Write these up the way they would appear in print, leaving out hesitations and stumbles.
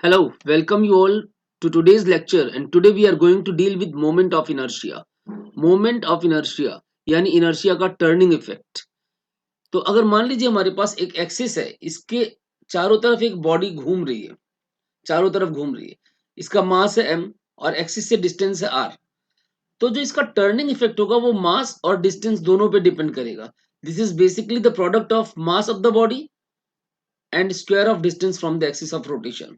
Hello, welcome you all to today's lecture and today we are going to deal with moment of inertia. Moment of inertia यानी inertia का turning effect. तो अगर मान लीजिए हमारे पास एक एक्सिस है, इसके चारों तरफ एक बॉडी घूम रही है, चारों तरफ घूम रही है, इसका मास है m और एक्सिस से डिस्टेंस है r. तो जो इसका टर्निंग इफेक्ट होगा वो मास और डिस्टेंस दोनों पे डिपेंड करेगा. This is basically the product of mass of the body and square of distance from the axis of rotation.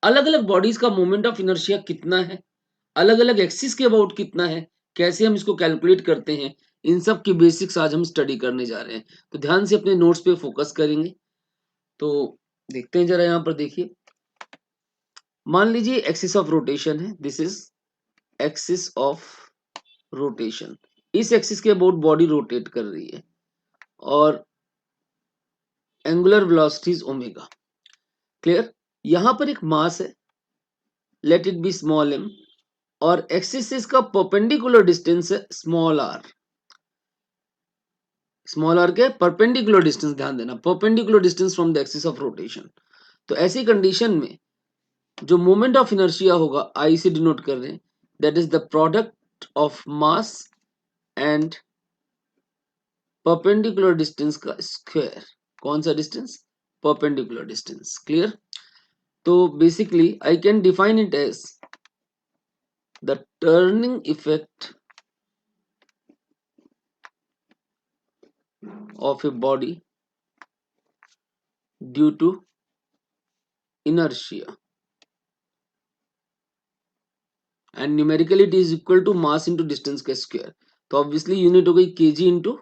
अलग अलग बॉडीज का मोमेंट ऑफ इनर्शिया कितना है, अलग अलग एक्सिस के अबाउट कितना है, कैसे हम इसको कैलकुलेट करते हैं, इन सब की बेसिक्स आज हम स्टडी करने जा रहे हैं. तो ध्यान से अपने नोट्स पे फोकस करेंगे. तो देखते हैं, जरा यहाँ पर देखिए. मान लीजिए एक्सिस ऑफ रोटेशन है, this is axis of rotation. इस एक्सिस के अबाउट बॉडी रोटेट कर रही है और angular velocity is omega. Clear. यहाँ पर एक मास है, let it be small m, और एक्सिस से इसका परपेंडिकुलर डिस्टेंस है स्मॉल r. स्मॉल r के परपेंडिकुलर डिस्टेंस, ध्यान देना, perpendicular distance from the axis of rotation. तो ऐसी कंडीशन में जो मोमेंट ऑफ इनर्शिया होगा, आई से डिनोट कर रहे हैं, that is the product of mass and perpendicular distance का स्क्वायर. कौन सा डिस्टेंस? Perpendicular distance. क्लियर. तो basically I can define it as the turning effect of a body due to inertia, and numerically it is equal to mass into distance का square. तो obviously unit हो गई kg into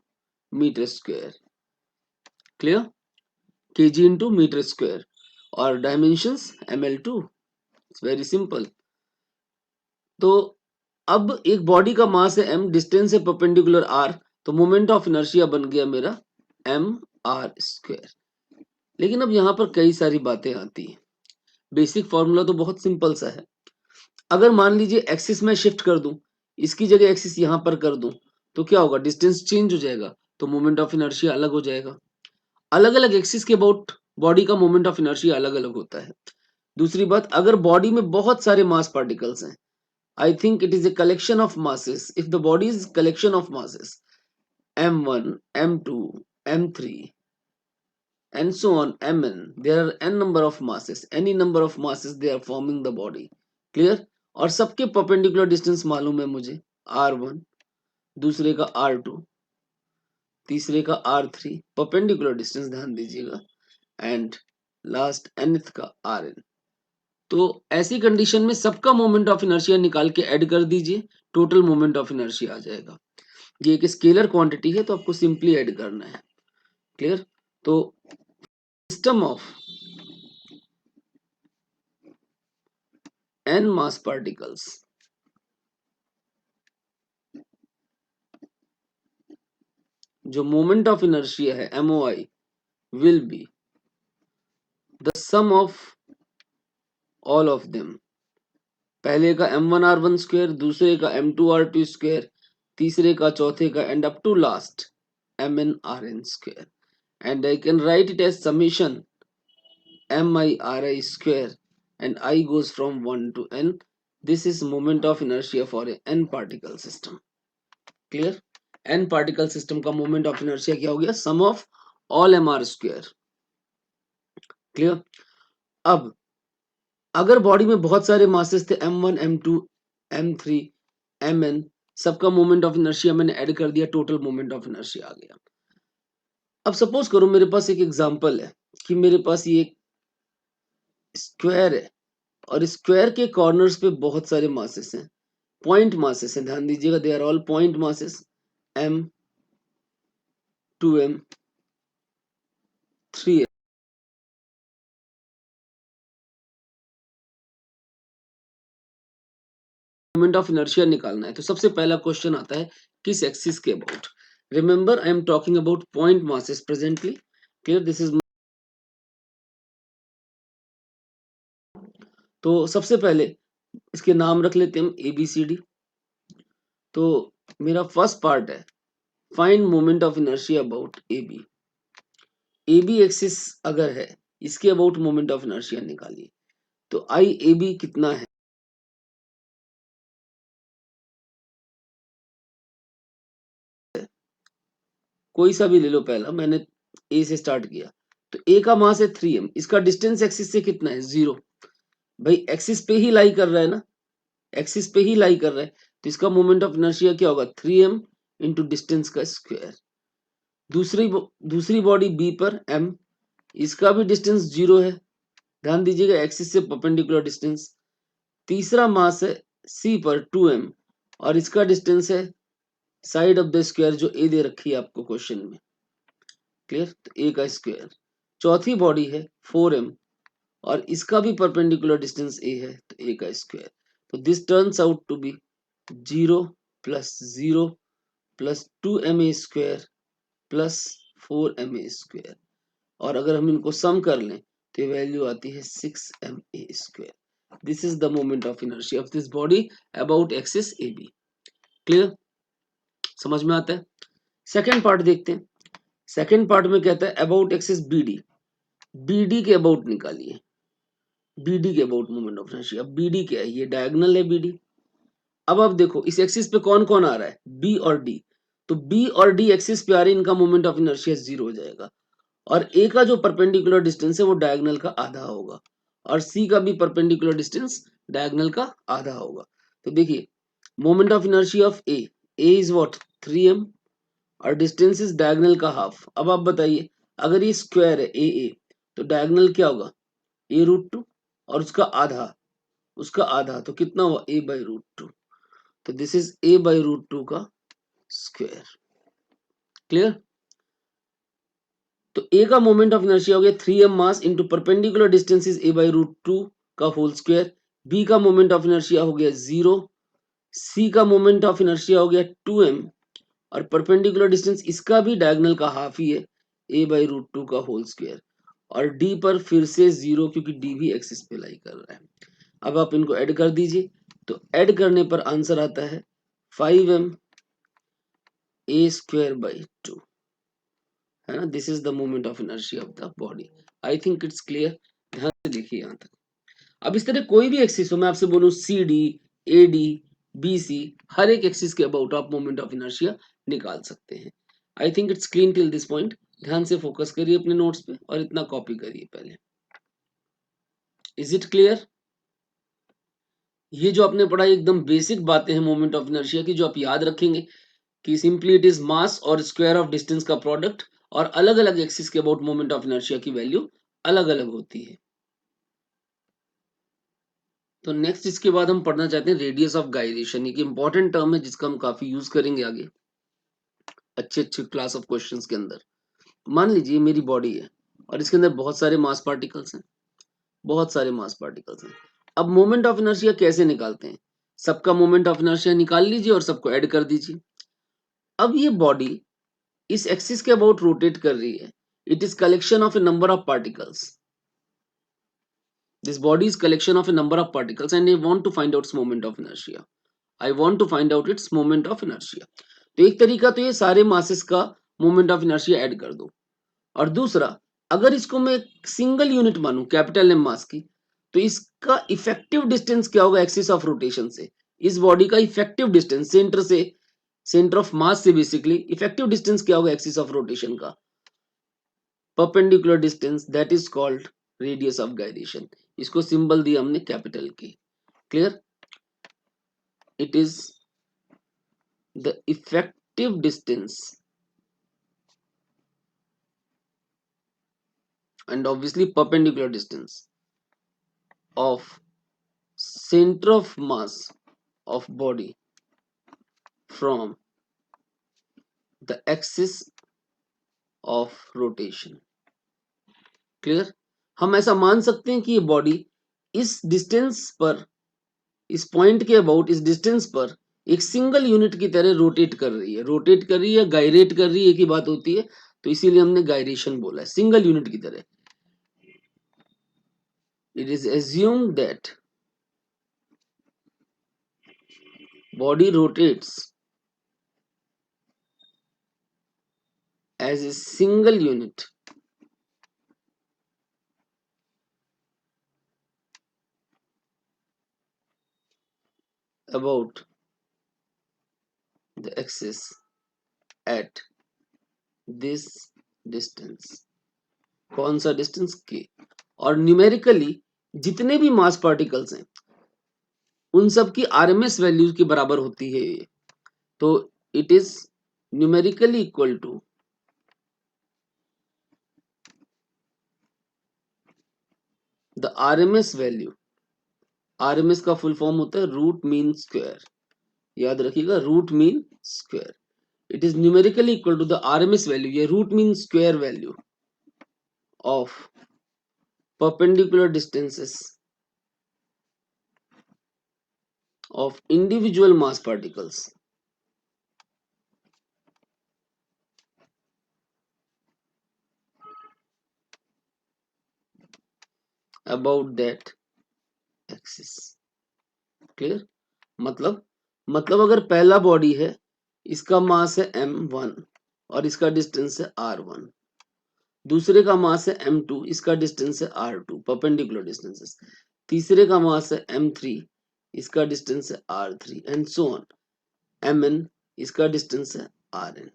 metre square. Clear. kg into metre square और dimensions ml2. It's very simple. तो अब एक body का mass है m, डिस्टेंस है परपेंडिकुलर r, तो मोमेंट ऑफ इनर्शिया बन गया मेरा m r स्क्वायर. लेकिन अब यहाँ पर कई सारी बातें आती हैं. बेसिक फॉर्मूला तो बहुत सिंपल सा है. अगर मान लीजिए एक्सिस में शिफ्ट कर दूं, इसकी जगह एक्सिस यहां पर कर दूं, तो क्या होगा? डिस्टेंस चेंज हो जाएगा, तो मोमेंट ऑफ इनर्शिया अलग हो जाएगा. अलग अलग एक्सिस के अबाउट बॉडी का मोमेंट ऑफ इनर्शिया अलग अलग होता है. दूसरी बात, अगर बॉडी में बहुत सारे मास पार्टिकल्स हैं, I think it is a collection of masses. If the body is collection of masses m1 m2 m3 and so on mn, there are n number of masses, any number of masses they are forming the body. Clear. और सबके perpendicular distance मालूम है मुझे, r1, दूसरे का r2, तीसरे का r3, perpendicular distance ध्यान दीजिएगा, एंड लास्ट nth का rn. तो ऐसी कंडीशन में सबका मोमेंट ऑफ इनर्शिया निकाल के ऐड कर दीजिए, टोटल मोमेंट ऑफ इनर्शिया आ जाएगा. ये एक स्केलर क्वांटिटी है, तो आपको सिंपली ऐड करना है. क्लियर. तो system of n mass particles जो मोमेंट ऑफ इनर्शिया है MOI will be the sum of all of them. पहले का m1r1 स्क्वायर, दूसरे का m2r2 स्क्वायर, तीसरे का, चौथे का, and up to last mnrn square. And I can write it as summation mi square, and I goes from 1 to n. This is moment of inertia for a n particle system. Clear. n particle system का moment of inertia क्या हो गया? Sum of all mr square. Clear. अब अगर body में बहुत सारे masses थे, m1 m2 m3 mn, सबका मोमेंट ऑफ इनर्शिया मैंने ऐड कर दिया, टोटल मोमेंट ऑफ इनर्शिया आ गया. अब सपोज करो मेरे पास एक एग्जांपल है कि मेरे पास ये स्क्वायर है और स्क्वायर के कॉर्नर्स पे बहुत सारे मासेस हैं, पॉइंट मासेस हैं. ध्यान दीजिएगा, they are all point masses, m 2m 3m. Moment of inertia निकालना है, तो सबसे पहला क्वेश्चन आता है किस एक्सिस के about. Remember, I am talking about point masses presently. Clear. This is. तो सबसे पहले इसके नाम रख लेते हैं हम ABCD. तो मेरा फर्स्ट पार्ट है find moment of inertia about AB. AB axis अगर है, इसके अबाउट मोमेंट ऑफ इनर्शिया निकालिए. तो IAB कितना है? कोई सा भी ले लो, पहला मैंने ए से स्टार्ट किया। तो ए का मास है 3m, इसका डिस्टेंस एक्सिस से कितना है? 0। भाई एक्सिस पे ही लाई कर रहा है ना, एक्सिस पे ही लाई कर रहा है, तो इसका मोमेंट ऑफ इनर्शिया क्या होगा? 3m इंटू डिस्टेंस का स्क्वायर। दूसरी बॉडी बी पर m, इसका भी डिस्टेंस 0 है, ध्यान दीजिएगा एक्सिस से परपेंडिकुलर डिस्टेंस। तीसरा मास है सी पर 2m, और इसका डिस्टेंस है साइड ऑफ द स्क्वायर जो ए दे रखी है आपको क्वेश्चन में। क्लियर? तो ए का स्क्वायर। चौथी बॉडी है 4m, और इसका भी परपेंडिकुलर डिस्टेंस ए है, तो ए का स्क्वायर। तो this turns out to be 0 plus 0 plus 2ma square plus 4ma square, और अगर हम इनको सम कर लें तो ये वैल्यू आती है 6ma square. This is the moment of inertia of this body about axis A B. Clear? समझ में आता है? सेकेंड पार्ट देखते हैं। सेकेंड पार्ट में कहता है about axis B D. B D के अबाउट निकालिए, बी डी के about moment of inertia. B D क्या है? ये डायगोनल है बी डी। अब आप देखो इस एक्सिस पे कौन कौन आ रहा है? बी और डी। तो बी और डी एक्सिस पे आ रहे हैं, इनका मोमेंट ऑफ इनर्शिया 0 हो जाएगा, और ए का जो परपेंडिकुलर डिस्टेंस है वो डायगोनल का आधा होगा, और सी का भी परपेंडिकुलर डिस्टेंस डायगोनल का आधा होगा। तो देखिए moment of inertia of A is what? 3m, और डिस्टेंस इज डायगोनल का हाफ। अब आप बताइए अगर ये स्क्वायर है ए, तो डायगोनल क्या होगा? a√2, और उसका आधा तो कितना हुआ? a/√2। तो दिस इज a/√2 का स्क्वायर। क्लियर? तो ए का मोमेंट ऑफ इनर्शिया हो गया 3m mass into perpendicular distance is a/√2 का होल स्क्वायर। बी का मोमेंट ऑफ इनर्शिया हो गया 0। सी का मोमेंट ऑफ इनर्शिया हो गया 2m, और परपेंडिकुलर डिस्टेंस इसका भी डायगोनल का हाफ ही है, a/√2 का होल स्क्वायर। और डी पर फिर से 0, क्योंकि डी भी एक्सिस पे लाई कर रहा है। अब आप इनको ऐड कर दीजिए, तो ऐड करने पर आंसर आता है 5m a²/2, है ना। This is the moment of inertia of the body. I think it's clear. ध्यान से देखिए यहाँ तक। अब इस तरह कोई भी एक्सिस हो, मैं आपसे बोलूं C D, A D, B C, हर एक एक्सिस के अबाउट आप मोमेंट ऑफ इनर्शिया निकाल सकते हैं। आई think it's clean till this point. ध्यान से फोकस करिए अपने नोट्स पे और इतना कॉपी करिए पहले। Is it clear? ये जो आपने पढ़ा एकदम बेसिक बातें हैं मोमेंट ऑफ इनर्शिया की, जो आप याद रखेंगे कि सिंपली इट इज मास और स्क्वायर ऑफ डिस्टेंस का प्रोडक्ट, और अलग अलग एक्सिस के अबाउट मोमेंट ऑफ इनर्शिया की वैल्यू अलग अलग होती है। तो नेक्स्ट इसके बाद हम पढ़ना चाहते हैं रेडियस ऑफ गायरेशन। एक इंपॉर्टेंट टर्म है जिसका हम काफी यूज करेंगे आगे अच्छे अच्छे क्लास ऑफ क्वेश्चंस के अंदर। मान लीजिए मेरी बॉडी है और इसके अंदर बहुत सारे मास पार्टिकल्स हैं, बहुत सारे मास पार्टिकल्स हैं। अब मोमेंट ऑफ इनर्शिया कैसे निकालते हैं? सबका मोमेंट ऑफ इनर्शिया निकाल लीजिए और सबको ऐड कर दीजिए। अब ये बॉडी इस एक्सिस के अबाउट रोटेट कर रही है। It is collection of a number of particles. This body is collection of a number of particles and I want to find out moment of inertia. I want to find out its moment of inertia. तो एक तरीका तो ये सारे masses का moment of inertia add कर दो, और दूसरा अगर इसको मैं सिंगल यूनिट मानूं कैपिटल एम मास की, तो इसका इफेक्टिव डिस्टेंस क्या होगा एक्सिस ऑफ रोटेशन से? इस बॉडी का इफेक्टिव डिस्टेंस सेंटर ऑफ मास से बेसिकली इफेक्टिव डिस्टेंस क्या होगा एक्सिस ऑफ रोटेशन का? Perpendicular distance, that is called radius of gyration. इसको सिंबल दिया हमने कैपिटल की। Clear? It is the effective distance and obviously perpendicular distance of center of mass of body from the axis of rotation। Clear? हम ऐसा मान सकते हैं कि ये बॉडी इस डिस्टेंस पर, इस पॉइंट के अबाउट इस डिस्टेंस पर एक सिंगल यूनिट की तरह रोटेट कर रही है। रोटेट कर रही है, गायरेट कर रही है, एक ही बात होती है, तो इसीलिए हमने गायरेशन बोला है, सिंगल यूनिट की तरह। It is assume that body rotates as a single unit about the axis at this distance. कौन सा डिस्टेंस के, और न्यूमेरिकली जितने भी मास पार्टिकल्स हैं उन सब की आरएमएस वैल्यू के बराबर होती है ये। तो it is numerically equal to the RMS value. RMS का फुल फॉर्म होता है रूट मीन स्क्वायर, याद रखिएगा, root mean square. It is numerically equal to the RMS value, ये root mean square value of perpendicular distances of individual mass particles about that axis। Clear? मतलब अगर पहला body है, इसका मास है m1 और इसका डिस्टेंस है r1, दूसरे का मास है m2, इसका डिस्टेंस है r2, परपेंडिकुलर डिस्टेंसेस, तीसरे का मास है m3, इसका डिस्टेंस है r3 and so on, mn, इसका डिस्टेंस है rn।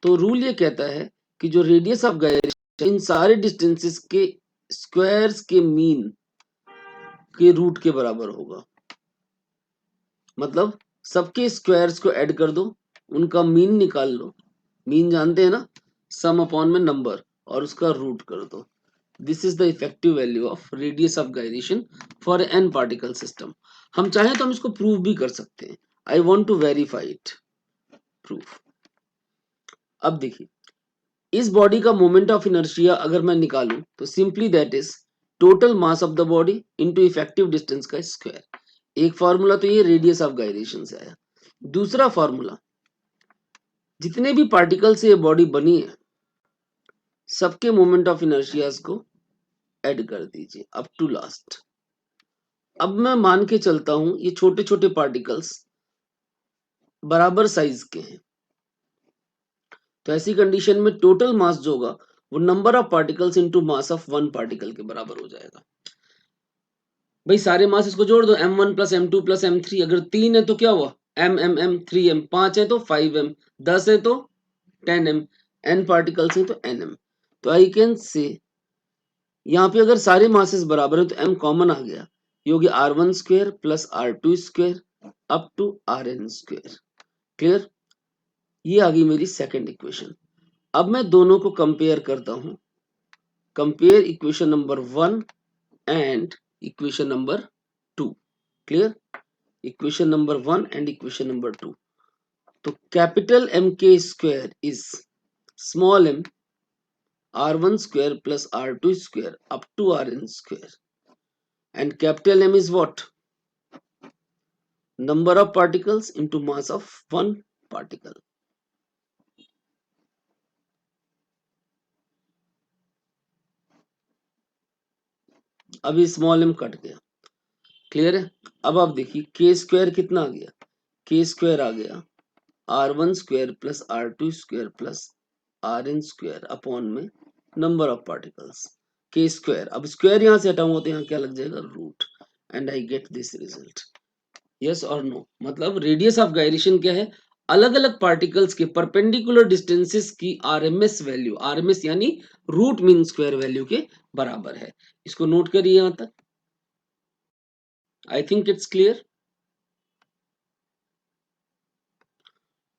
तो रूल ये कहता है कि जो रेडियस ऑफ गायरेशन इन सारे डिस्टेंसेस के स्क्वायर्स के मीन के रूट के बराबर होगा। मतलब सबके स्क्वायर्स को ऐड कर दो, उनका मीन निकाल लो, मीन जानते हैं ना, सम अपॉन में नंबर, और उसका रूट कर दो। This is the effective value of radius of gyration for an particle system. हम चाहें तो हम इसको प्रूव भी कर सकते हैं। I want to verify it, proof. अब देखिए, इस बॉडी का मोमेंट ऑफ इनर्शिया अगर मैं निकालूं तो simply that is total mass of the body into effective distance का स्क्वायर। एक फार्मूला तो ये रेडियस ऑफ गायरेशन से आया। दूसरा फार्मूला, जितने भी पार्टिकल से ये बॉडी बनी है सबके मोमेंट ऑफ इनर्शियाज को ऐड कर दीजिए अप टू लास्ट। अब मैं मान के चलता हूं ये छोटे छोटे पार्टिकल्स बराबर साइज के हैं, तो ऐसी कंडीशन में टोटल मास जो होगा वो number of particles into mass of one particle के बराबर हो जाएगा। भाई सारे मास इसको जोड़ दो, m1 plus m2 plus m3। अगर 3 है तो क्या हुआ, m 3m, 5 है तो 5m, 10 है तो 10m, n पार्टिकल्स हैं तो nm। तो आई कैन से यहाँ पे अगर सारे मासेस बराबर है तो m कॉमन आ गया, ये हो गया r1 square plus r2 square up to rn square. Clear? ये आ गई मेरी सेकंड इक्वेशन। अब मैं दोनों को कंपेयर करता हूं, compare equation number 1 and equation number 2। Clear? Equation number 1 and equation number 2। तो कैपिटल M के square is small m r1 square plus r2 square up to rn square, and capital M is what, number of particles into mass of one particle. अभी small m cut गया। Clear है? अब आप देखिए के square कितना आ गया, के स्क्वायर आ गया r1 square plus r2 square plus rn square upon में नंबर ऑफ पार्टिकल्स, के स्क्वायर। अब स्क्वायर यहां से हटाऊंगा तो यहाँ क्या लग जाएगा, root, and I get this result. Yes और नो? मतलब रेडियस ऑफ गायरेशन क्या है, अलग अलग पार्टिकल्स के परपेंडिकुलर डिस्टेंसेस की आरएमएस वैल्यू, आरएमएस यानी रूट मीन स्क्वायर वैल्यू के बराबर है। इसको नोट करिए यहां तक। I think it's clear.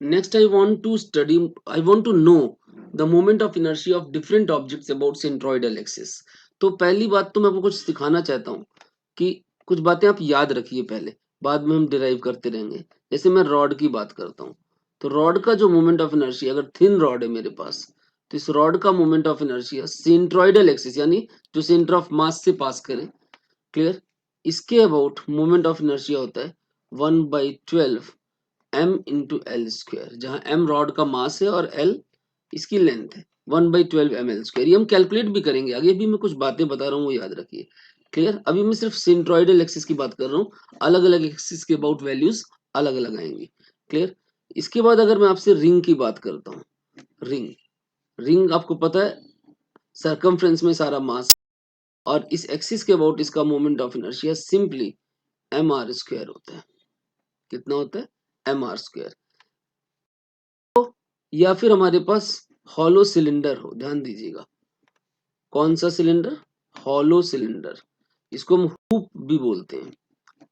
Next, I want to know the moment of inertia of different objects about centroidal axis। तो पहली बात तो मैं आपको कुछ सिखाना चाहता हूँ कि कुछ बातें आप याद रखिए पहले, बाद में हम डिराइव करते रहेंगे। जैसे मैं रॉड की बात करता हूँ, तो रॉड का जो मोमेंट ऑफ इनर्शिया, अगर थिन रॉड है मेरे पास, तो इस रॉड का moment of inertia centroidal axis यानी जो सेंटर ऑफ मास से पास करे, क्लियर, इसके अबाउट मोमेंट ऑफ इनर्शिया होता है 1/12 m इंटू एल स्क्वायर, जहां m रॉड का मास है और l इसकी लेंथ है। 1/12 ml स्क्वायर, ये हम कैलकुलेट भी करेंगे आगे, भी मैं कुछ बातें बता रहा हूँ वो याद रखिए। क्लियर? अभी मैं सिर्फ सेंट्रोइडल एक्सिस की बात कर रहा हूँ, अलग अलग एक्सिस के अबाउट वैल्यूज अलग अलग आएंगी। क्लियर? इसके बाद अगर मैं आपसे रिंग की बात करता हूँ, रिंग, रिंग आपको पता है सरकमफ्रेंस में सारा मास, और इस एक्सिस के अबाउट इसका moment of inertia simply M R square होता है। कितना होता है? M R square. या फिर हमारे पास हॉलो सिलेंडर हो, ध्यान दीजिएगा, कौन सा सिलेंडर? हॉलो सिलेंडर, इसको हम हुप भी बोलते हैं।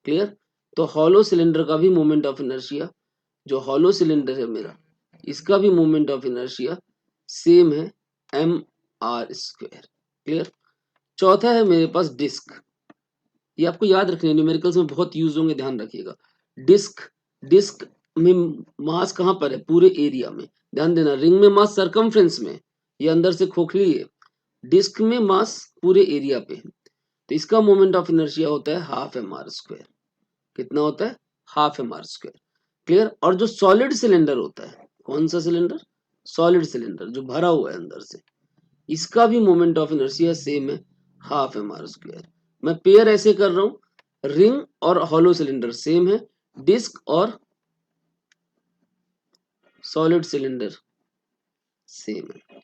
क्लियर? तो हॉलो सिलेंडर का भी मोमेंट ऑफ इनर्शिया, जो हॉलो सिलेंडर है मेरा, इसका भी मोमेंट ऑफ इनर्शिया सेम है एम आर स्क्वायर। क्लियर? चौथा है मेरे पास डिस्क। ये आपको याद रखने, न्यूमेरिकल्स में बहुत यूज होंगे, ध्यान रखिएगा। डिस्क, डिस्क में मास कहाँ पर है? पूरे एरिया में। ध्यान देना, रिंग में मास सरकमफ्रेंस में, ये अंदर से खोखली है। डिस्क में मास पूरे एरिया पे है। तो इसका मोमेंट ऑफ इनर्शिया होता है हाफ एम आर स्क्वायर। कितना होता है? Half M R square. Clear? और जो सॉलिड सिलेंडर होता है, कौन सा सिलेंडर? सॉलिड सिलेंडर, जो भरा हुआ है अंदर से, इसका भी मोमेंट ऑफ इनर्शिया सेम है हाफ एम आर स्क्वायर। मैं पेयर ऐसे कर रहा हूं, रिंग और हॉलो सिलेंडर सेम है, डिस्क और सॉलिड सिलेंडर सेम है।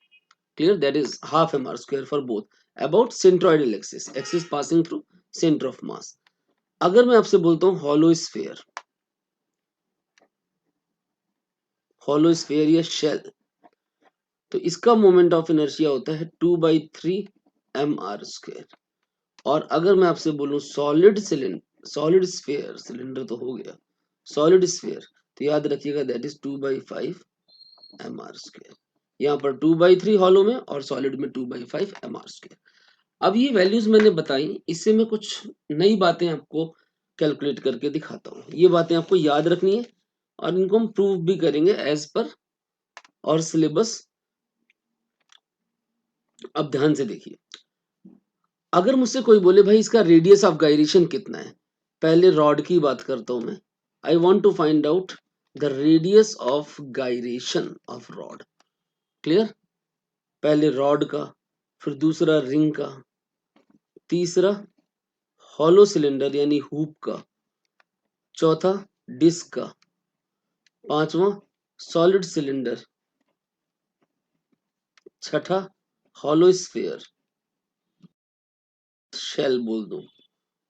Clear? That is half M R square for both about centroidal axis, axis passing through centre of mass. अगर मैं आपसे बोलता हूं हॉलो स्फीयर, हॉलो स्फीयर या शेल, तो इसका मोमेंट ऑफ इनर्शिया होता है 2/3 एम आर स्क्वायर। और अगर मैं आपसे बोलूं solid cylinder, solid sphere, cylinder तो हो गया, सॉलिड स्फीयर, तो याद रखिएगा that is 2/5 M R square. यहाँ पर 2/3 हॉलो में और सॉलिड में 2/5 एम आर स्क्वायर। अब ये वैल्यूज मैंने बताई, इससे मैं कुछ नई बातें आपको कैलकुलेट करके दिखाता हूँ। ये बातें आपको याद रखनी है और इनको हम प्रूव भी करेंगे एज पर और सिलेबस। अब ध्यान से देखिए, अगर मुझसे कोई बोले भाई इसका रेडियस ऑफ गायरेशन कितना है, पहले रॉड की बात करता हूं मैं। I want to find out the radius of gyration of rod. Clear? पहले रॉड का, फिर दूसरा रिंग का, तीसरा हॉलो सिलेंडर यानी हुप का, चौथा डिस्क का, पांचवा सॉलिड सिलेंडर, छठा हॉलो स्फीयर, शेल बोल दो,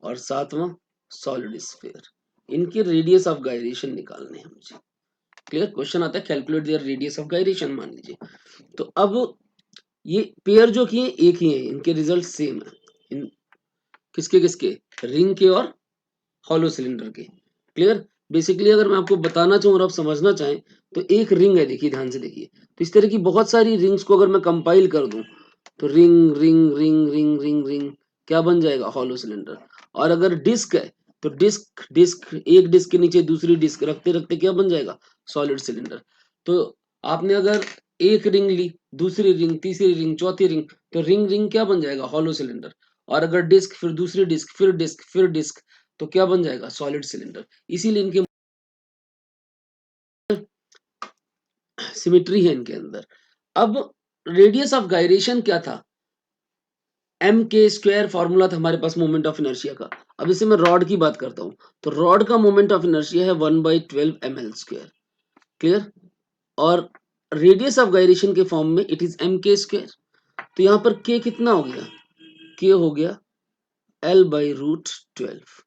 और सातवां सॉलिड स्फीयर। इनके रेडियस ऑफ गायरेशन निकालने हैं मुझे। क्लियर? क्वेश्चन आता है calculate their radius of gyration, मान लीजिए। तो अब ये पेयर जो किए एक ही है, इनके रिजल्ट सेम है। इन किसके किसके? रिंग के और हॉलो सिलेंडर के। क्लियर? बेसिकली अगर मैं आपको बताना चाहूँ और आप समझना चाहें, तो एक रिंग है, देखिए ध्यान से देखिए, तो इस तरह की बहुत सारी रिंग्स को अगर मैं कंपाइल कर दूं, तो ring ring ring ring ring ring क्या बन जाएगा? Hollow cylinder. और अगर डिस्क है, तो डिस्क डिस्क, एक डिस्क के नीचे दूसरी डिस्क रखते रखते क्या बन जाएगा? Solid cylinder. तो आपने अगर एक रिंग ली, दूसरी रिंग, तीसरी रिंग, चौथी रिंग, तो रिंग रिंग क्या बन जाएगा? Hollow cylinder. और अगर डिस्क, फिर दूसरी डिस्क, फिर डिस्क, फिर डिस्क, तो क्या बन जाएगा? Solid cylinder. इसीलिए इनके सिमेट्री है इनके अंदर। अब रेडियस ऑफ गायरेशन क्या था? एम के स्क्वायर फॉर्मूला था हमारे पास मोमेंट ऑफ इनर्शिया का। अब इसे मैं रॉड की बात करता हूं, तो रॉड का मोमेंट ऑफ इनर्शिया है 1/12 ml स्क्वायर। क्लियर? और रेडियस ऑफ गायरेशन के फॉर्म में it is M K square. तो यहाँ पर के कितना हो गया? के हो गया L/√12।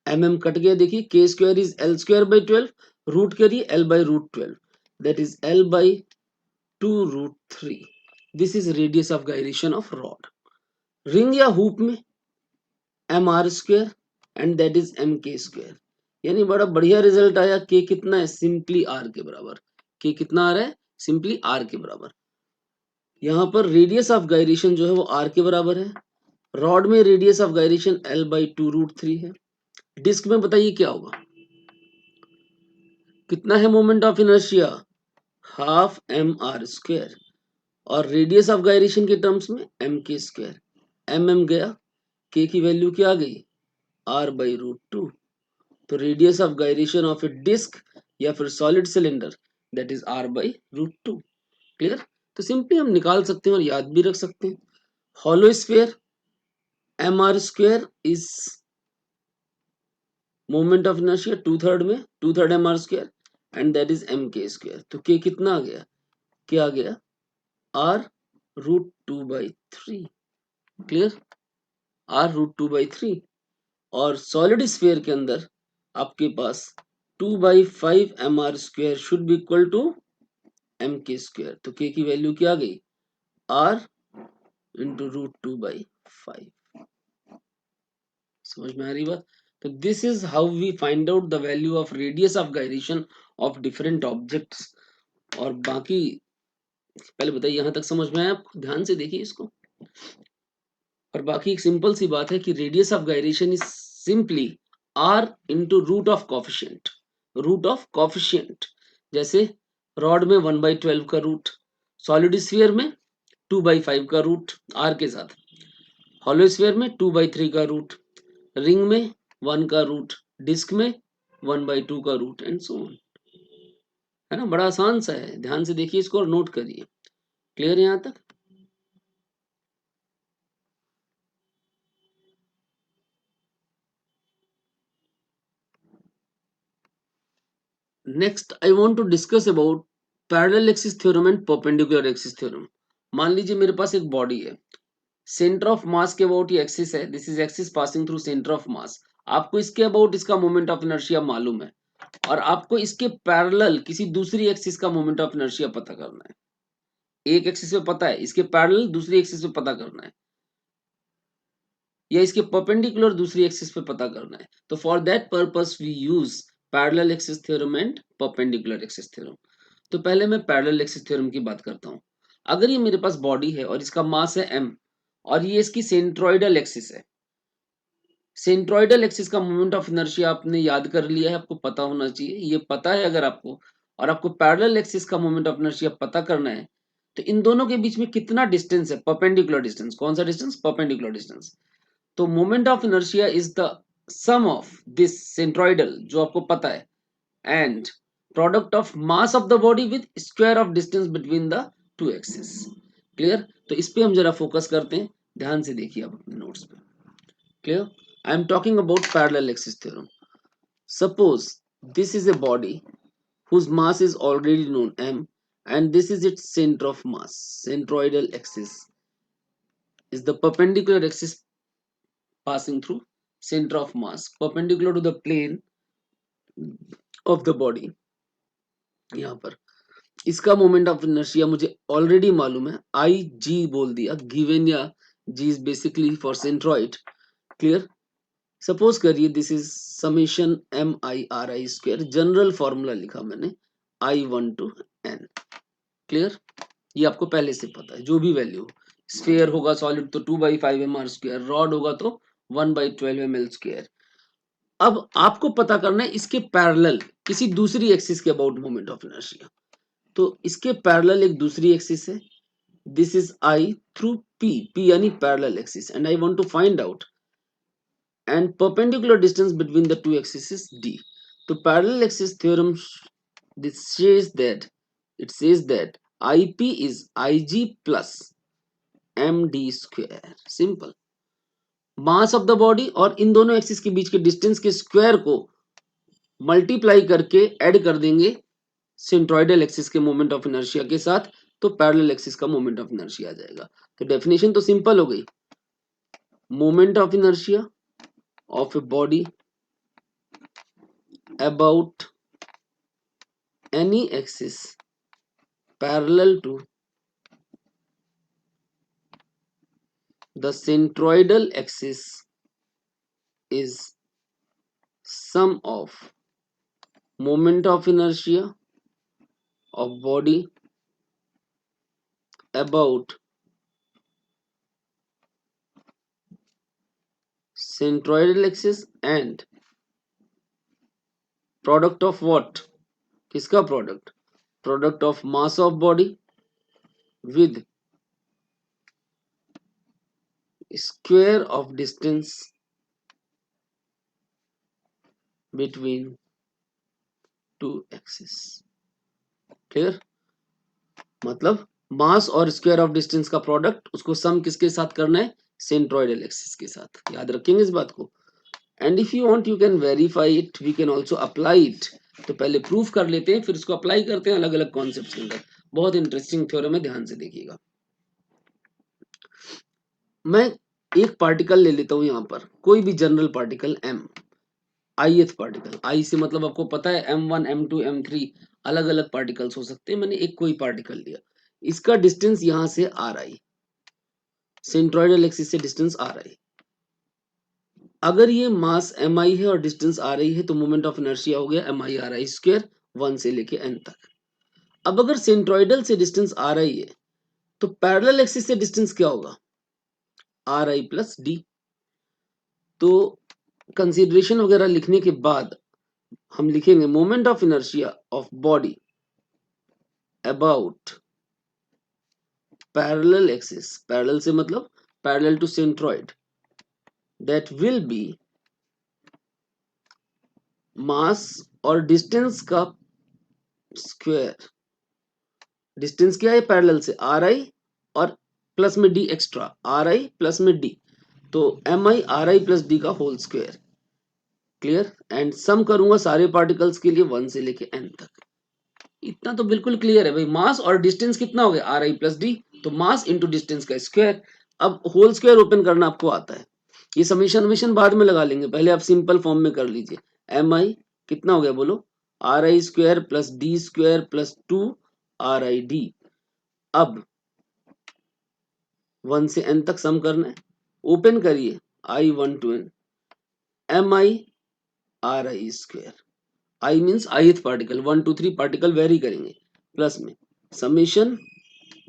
mm कट गया, देखिए के स्क्वायर इज L²/12, रूट करिए L/√12, that is L/2√3। This is radius of gyration of rod. Ring या हुप में M R square and that is M K square. यानी बड़ा बढ़िया रिजल्ट आया। के कितना है? सिंपली आर के बराबर। के कितना आ रहा है? सिंपली आर के बराबर। यहाँ पर रेडियस ऑफ गायरेशन जो है वो आर के बराबर है। रॉड में रेडियस ऑफ गायरेशन L/2√3 है। डिस्क में बताइए क्या होगा? कितना है moment of inertia? Half M R square. और रेडियस ऑफ गायरेशन के टर्म्स में एम के स्क्वायर। एम गया, के की वैल्यू क्या आ गई? R/√2। तो radius of gyration of a disc या फिर solid cylinder, that is R/√2। Clear? तो सिंपली हम निकाल सकते हैं और याद भी रख सकते हैं। Hollow sphere, M R square is moment of inertia 2/3 में, 2/3 M R square and that is M K square. तो के कितना आ गया? क्या आ गया? R√2/3। क्लियर? R√2/3। और सॉलिड स्फीयर के अंदर आपके पास 2/5 mr square should be equal to M K square. तो के की वैल्यू क्या आ गई, r इंटू √2/5। समझ में आ रही बात? तो this is how we find out the value of radius of gyration of different objects. और बाकी पहले बताइए यहां तक समझ में आया आपको? ध्यान से देखिए इसको। और बाकी एक सिंपल सी बात है कि radius of gyration is simply r into √of coefficient. जैसे रॉड में 1/12 का रूट, सॉलिड स्फीयर में 2/5 का रूट r के साथ, हॉलो स्फीयर में 2/3 का रूट, रिंग में 1 का रूट, डिस्क में 1/2 का रूट एंड सो ऑन। है ना, बड़ा आसान सा है, ध्यान से देखिए इसको और नोट करिए। क्लियर है यहाँ तक? Next I want to discuss about parallel axis theorem and perpendicular axis theorem. मान लीजिए मेरे पास एक बॉडी है, सेंटर ऑफ मास के अबाउट ये एक्सिस है, this is axis passing through centre of मास। आपको इसके अबाउट इसका मोमेंट ऑफ इनर्शिया मालूम है और आपको इसके पैरेलल किसी दूसरी एक्सिस का मोमेंट ऑफ इनर्शिया पता करना है। एक एक्सिस पे पता है, इसके पैरेलल दूसरी एक्सिस पे पता करना है, या इसके परपेंडिकुलर दूसरी एक्सिस पे पता करना है। तो for that purpose we use parallel axis theorem and perpendicular axis theorem. तो पहले मैं पैरेलल एक्सिस थ्योरम की बात करता हूँ। अगर ये मेरे पास बॉडी है और इसका मास है m और ये इसकी सेंट्रोइडल एक्सिस है, सेंट्रोइडल एक्सिस का मोमेंट ऑफ इनर्शिया आपने याद कर लिया है, आपको पता होना चाहिए, ये पता है अगर आपको, और आपको पैरेलल एक्सिस का मोमेंट ऑफ इनर्शिया पता करना है, तो इन दोनों के बीच में कितना डिस्टेंस है, परपेंडिकुलर डिस्टेंस। कौन सा डिस्टेंस? Perpendicular distance. तो moment of inertia is the sum of this centroidal जो आपको पता है and product of mass of the body with square of distance between the two axis. Clear? तो इस पे हम जरा फोकस करते हैं, ध्यान से देखिए आप अपने नोट्स पे। Clear? I am talking about parallel axis theorem. Suppose this is a body whose mass is already known m and this is its center of mass. Centroidal axis is the perpendicular axis passing through center of mass perpendicular to the plane of the body। यहाँ पर इसका moment of inertia मुझे already मालूम है, I G बोल दिया given, या G is basically for centroid. Clear? Suppose करिए this is summation M I R I square, general formula लिखा मैंने I1 to n। क्लियर? ये आपको पहले से पता है, जो भी वैल्यू, स्फीयर होगा सॉलिड तो 2/5 mr स्क्वायर, रॉड होगा तो 1/12 ml स्क्वायर। अब आपको पता करना है इसके पैरेलल किसी दूसरी एक्सिस के अबाउट मोमेंट ऑफ इनर्शिया। तो इसके पैरेलल एक दूसरी एक्सिस है, this is I through P, P यानी parallel axis, and I want to find out and perpendicular distance between the two axes is d। तो parallel axis theorem this says that, it says that ip is ig plus md square। Simple, mass of the body और इन दोनों axis के बीच के distance के square को multiply करके add कर देंगे सेंट्रोइडल एक्सिस के मोमेंट ऑफ इनर्शिया के साथ, तो पैरेलल एक्सिस का मोमेंट ऑफ इनर्शिया आ जाएगा। तो डेफिनेशन तो सिंपल हो गई, moment of inertia of a body about any axis parallel to the centroidal axis is sum of moment of inertia of body about centroidal axis and product of what? किसका product? Product of mass of body with square of distance between two axis. Clear? मतलब मास और square of distance का product, उसको सम किसके साथ करना है? Centroidal axis के साथ। याद रखेंगे इस बात को। And if you want you can verify it, we can also apply it. तो पहले प्रूफ कर लेते हैं, फिर इसको अप्लाई करते हैं अलग अलग कॉन्सेप्ट्स के अंदर। बहुत इंटरेस्टिंग थ्योरम है, ध्यान से देखिएगा। मैं एक पार्टिकल ले लेता हूं यहां पर, कोई भी general particle m, ith particle, I से मतलब आपको पता है m1 m2 m3 अलग अलग पार्टिकल्स हो सकते हैं, मैंने एक कोई पार्टिकल लिया, इसका डिस्टेंस यहां से ri, सेंट्रोइडल एक्सिस से डिस्टेंस ri। अगर ये मास mi है और डिस्टेंस ri है तो मोमेंट ऑफ इनर्शिया हो गया mi ri स्क्वायर 1 से लेके n तक। अब अगर सेंट्रोइडल से डिस्टेंस ri है तो पैरेलल एक्सिस से डिस्टेंस क्या होगा, ri प्लस डी। तो कंसीडरेशन वगैरह लिखने के बाद हम लिखेंगे moment of inertia of body about parallel axis, parallel से मतलब parallel to centroid, that will be mass और डिस्टेंस का स्क्वायर। डिस्टेंस क्या है पैरेलल से ri और प्लस में डी एक्स्ट्रा, ri प्लस में डी, तो mi ri प्लस डी का whole square. Clear? And sum करूंगा सारे पार्टिकल्स के लिए 1 से लेके n तक। इतना तो बिल्कुल क्लियर है भाई, मास और डिस्टेंस कितना हो गया आर आई प्लस डी, तो मास इंटू डिस्टेंस का स्क्वायर। अब होल स्क्वायर ओपन करना आपको आता है, ये समीशन विशन बाद में लगा लेंगे, पहले आप सिंपल फॉर्म में कर लीजिए। एम आई कितना हो गया बोलो, are I square plus D square plus 2 R I D. अब 1 से n तक सम करना है, ओपन करिए I 1 to n, M I R I square, I means ith particle, 1 2 3 particle vary करेंगे, प्लस में समीशन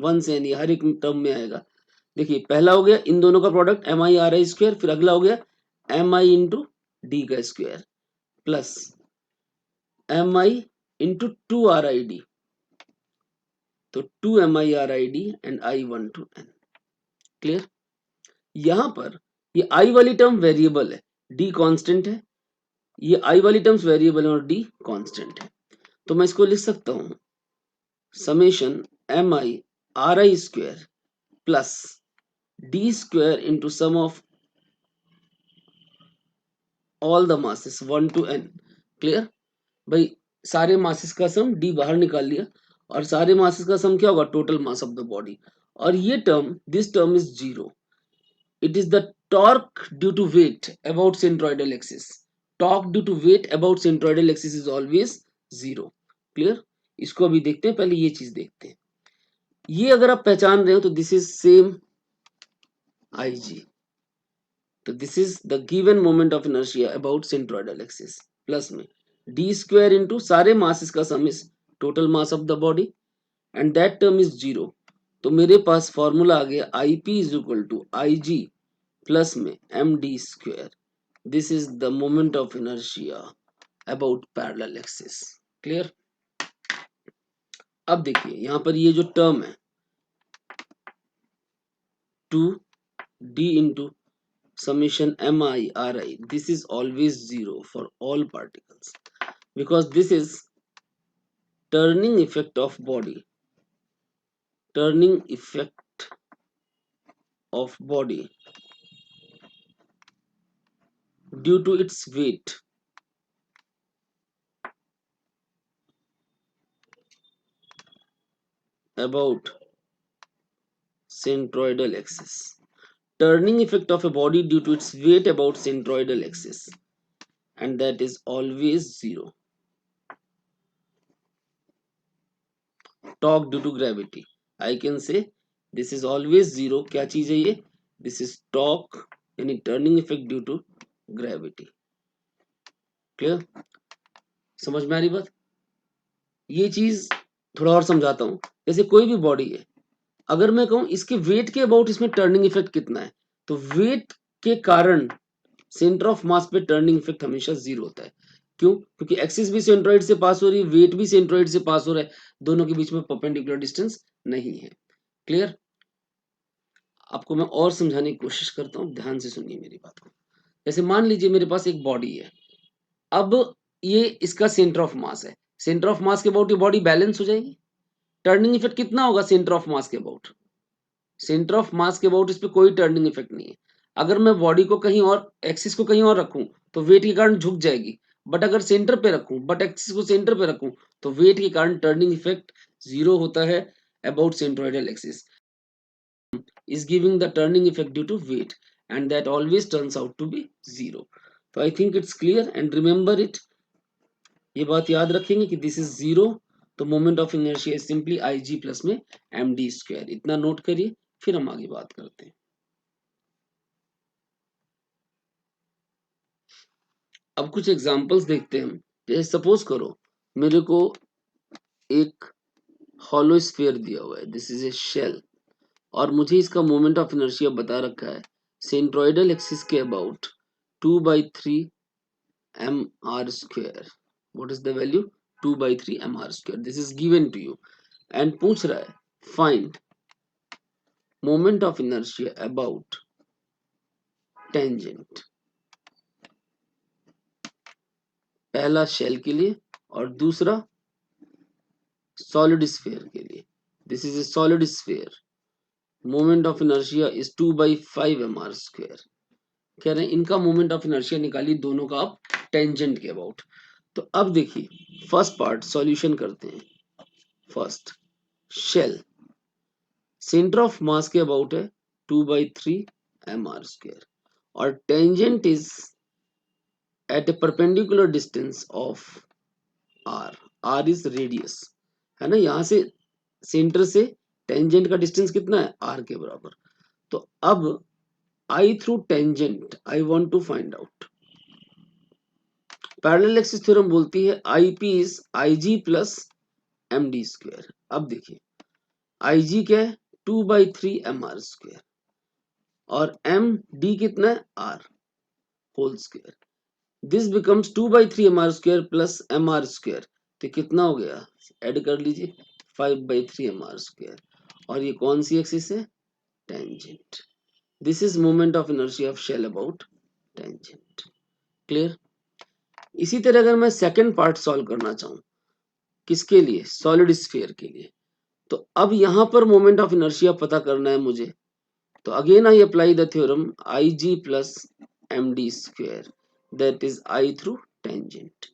1 से n, हर एक टर्म में आएगा। देखिए पहला हो गया इन दोनों का product M I R I square, फिर अगला हो गया एम आई इंटू डी का square plus M I into 2 R I D, तो 2 M I R I D and I 1 to n। Clear? यहां पर ये आई वाली टर्म वेरिएबल है, डी कांस्टेंट है, ये आई वाली टर्म्स वेरिएबल है और डी कांस्टेंट है, तो मैं इसको लिख सकता हूं summation M I R I square plus D square into sum of all the masses 1 to n। Clear भाई? सारे मासेस का सम डी बाहर निकाल लिया, और सारे मासेस का सम क्या होगा, total mass of the body. और ये term, this term is zero, it is the torque due to weight about centroidal axis, torque due to weight about centroidal axis is always zero. Clear? इसको अभी देखते हैं, पहले ये चीज देखते हैं। ये अगर आप पहचान रहे हो तो this is same I G, तो this is the given moment of inertia about centroidal axis, plus में डी स्क्वायर इंटू सारे मासेस का sum is total mass of the body and that term is zero. तो मेरे पास formula आ गया I P is equal to I G plus में M D square, this is the moment of inertia about parallel axis. Clear? अब देखिए यहां पर ये जो टर्म है 2d into summation mi ri, this is always zero for all particles because this is turning effect of body, turning effect of body due to its weight about centroidal axis, turning effect of a body due to its weight about centroidal axis, and that is always zero. Torque due to gravity, I can say this is always zero। क्या चीज है ये, this is torque यानी turning effect due to gravity। Clear? समझ में आ रही बात? ये चीज थोड़ा और समझाता हूं। जैसे कोई भी बॉडी है, अगर मैं कहूं इसके वेट के अबाउट इसमें टर्निंग इफेक्ट कितना है, तो वेट के कारण सेंटर ऑफ मास पे टर्निंग इफेक्ट हमेशा जीरो होता है। क्यों? क्योंकि एक्सिस भी सेंट्रोइड से पास हो रही है, वेट भी सेंट्रोइड से पास हो रहा है, दोनों के बीच में परपेंडिकुलर डिस्टेंस नहीं है। क्लियर? आपको मैं और समझाने की कोशिश करता हूँ, ध्यान से सुनिए मेरी बात को। जैसे मान लीजिए मेरे पास एक बॉडी है, अब ये इसका सेंटर ऑफ मास है, सेंटर ऑफ मास के अबाउट ये बॉडी बैलेंस हो जाएगी। टर्निंग इफेक्ट कितना होगा सेंटर ऑफ मास के अबाउट, सेंटर ऑफ मास के अबाउट इस पे कोई टर्निंग इफेक्ट नहीं है। अगर मैं बॉडी को कहीं और, एक्सिस को कहीं और रखूं तो वेट के कारण झुक जाएगी, बट अगर सेंटर पे रखूं, बट एक्सिस को सेंटर पे रखूं, तो वेट के कारण टर्निंग इफेक्ट जीरो होता है about centroidal axis, is giving the turning effect due to weight, and that always turns out to be 0. So I think it's clear, and remember it, ये बात याद रखेंगे कि दिस इज 0, तो moment of inertia is simply I G plus में M D square. इतना note करिए, फिर हम आगे बात करते हैं। अब कुछ एग्जांपल्स देखते हैं हम। जैसे सपोज करो मेरे को एक हॉलो स्फीयर दिया हुआ है, दिस इज ए शेल, और मुझे इसका मोमेंट ऑफ इनर्शिया बता रखा है सेंट्रोइडल एक्सिस के about 2/3 mr square। What is the value? 2/3 mr square, this is given to you, and पूछ रहा है find moment of inertia about tangent, पहला शेल के लिए और दूसरा सॉलिड स्फीयर के लिए। This is a solid sphere, moment of inertia is 2/5 mr square। कह रहे हैं इनका मोमेंट ऑफ इनर्शिया निकालिए दोनों का आप टेंजेंट के अबाउट। तो अब देखिए फर्स्ट पार्ट सॉल्यूशन करते हैं। First shell centre of mass के अबाउट है 2/3 mr square, और tangent is at a perpendicular distance of r, r is radius, है ना, यहां से सेंटर से टेंजेंट का डिस्टेंस कितना है? r के बराबर। तो अब I through tangent I want to find out. Parallel axis theorem बोलती है IP is IG plus md square. अब देखिए IG क्या है? 2/3 mr स्क्वायर, और md कितना है? r whole square. This becomes 2/3 mr square plus mr square, तो कितना हो गया? ऐड कर लीजिए, 5/3 mr स्क्वायर, और ये कौन सी एक्सिस है? Tangent. This is moment of inertia of shell about tangent. Clear? इसी तरह अगर मैं सेकंड पार्ट सॉल्व करना चाहूं, किसके लिए? सॉलिड स्फीयर के लिए। तो अब यहां पर मोमेंट ऑफ इनर्शिया पता करना है मुझे, तो again I apply the theorem I G plus M D square, that is I through tangent.